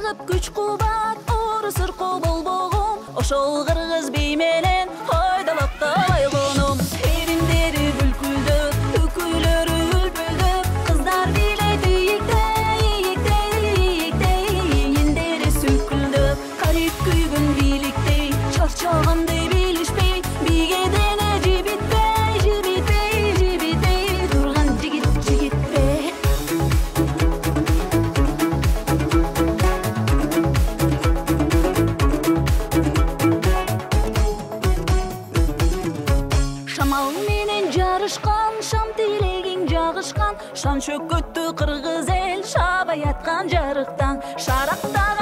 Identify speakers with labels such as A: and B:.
A: чыгып күч кубат, ору сыркы болбогон, ошол кыргыз бей менен ойдолоп байлоонум. Эриндери бүлкүлдөп, үкүлөрү үлпүлдөп, кыздар билейди ийиктей, эндери сүлкүлдөп, карип күйгөн бийликтей, чарчагандай билишпей, бийгедене жибитпей, турган жигитпей. Шамал менен жарышкан, шам тилегиң жагышкан, шан чөкөттү кыргыз эл, шабай аткан жарыктан, шарактан